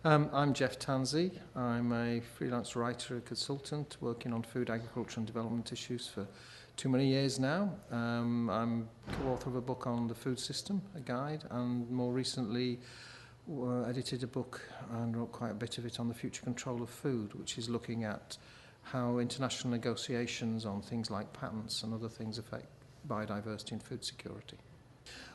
I'm Geoff Tansey. I'm a freelance writer and consultant working on food, agriculture and development issues for too many years now. I'm co-author of a book on the food system, a guide, and more recently edited a book and wrote quite a bit of it on the future control of food, which is looking at how international negotiations on things like patents and other things affect biodiversity and food security.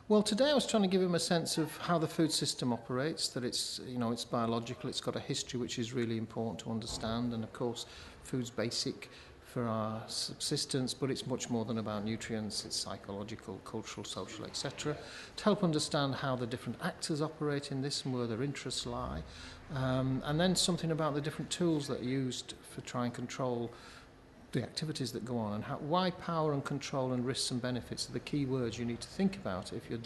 Well, today I was trying to give him a sense of how the food system operates, that it's biological, it's got a history which is really important to understand, and of course food's basic for our subsistence, but it's much more than about nutrients, it's psychological, cultural, social, etc. To help understand how the different actors operate in this and where their interests lie, and then something about the different tools that are used for trying and control the activities that go on, and why power and control and risks and benefits are the key words you need to think about if you're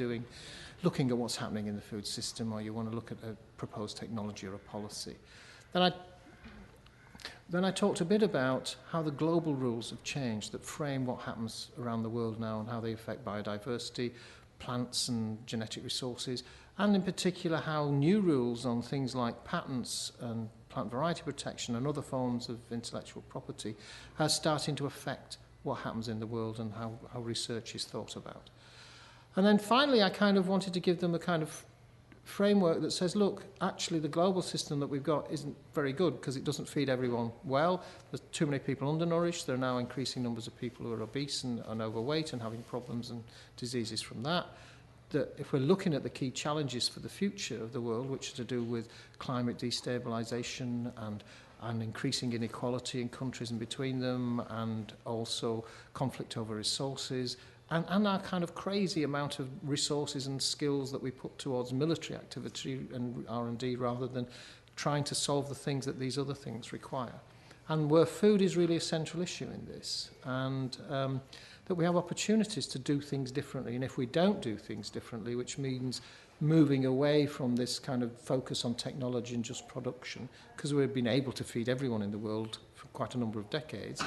looking at what's happening in the food system, or you want to look at a proposed technology or a policy. Then I talked a bit about how the global rules have changed that frame what happens around the world now and how they affect biodiversity, plants and genetic resources, and in particular how new rules on things like patents and plant variety protection and other forms of intellectual property are starting to affect what happens in the world and how research is thought about. And then finally I kind of wanted to give them a kind of framework that says, look, actually the global system that we've got isn't very good because it doesn't feed everyone well. There's too many people undernourished. There are now increasing numbers of people who are obese and overweight and having problems and diseases from that. That if we're looking at the key challenges for the future of the world, which are to do with climate destabilisation and increasing inequality in countries and between them, and also conflict over resources, and our kind of crazy amount of resources and skills that we put towards military activity and R&D rather than trying to solve the things that these other things require. And where food is really a central issue in this, and that we have opportunities to do things differently. And if we don't do things differently, which means moving away from this kind of focus on technology and just production, because we've been able to feed everyone in the world for quite a number of decades,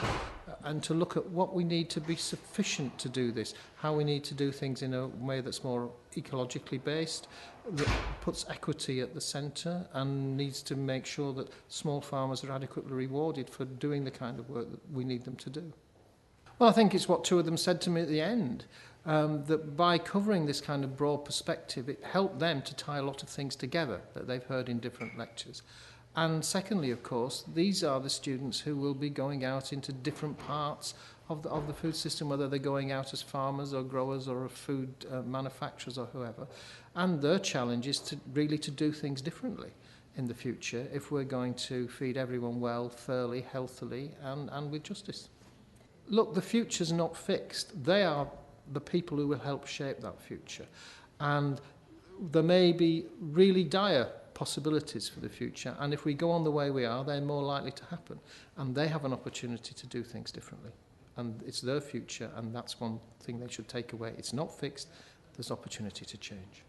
and to look at what we need to be sufficient to do this, how we need to do things in a way that's more ecologically based, that puts equity at the centre and needs to make sure that small farmers are adequately rewarded for doing the kind of work that we need them to do. Well, I think it's what two of them said to me at the end, that by covering this kind of broad perspective, it helped them to tie a lot of things together that they've heard in different lectures. And secondly, of course, these are the students who will be going out into different parts of the food system, whether they're going out as farmers or growers or food manufacturers or whoever. And their challenge is to really to do things differently in the future if we're going to feed everyone well, fairly, healthily, and with justice. Look, the future's not fixed. They are the people who will help shape that future. And there may be really dire possibilities for the future. And if we go on the way we are, they're more likely to happen. And they have an opportunity to do things differently. And it's their future, and that's one thing they should take away. It's not fixed. There's opportunity to change.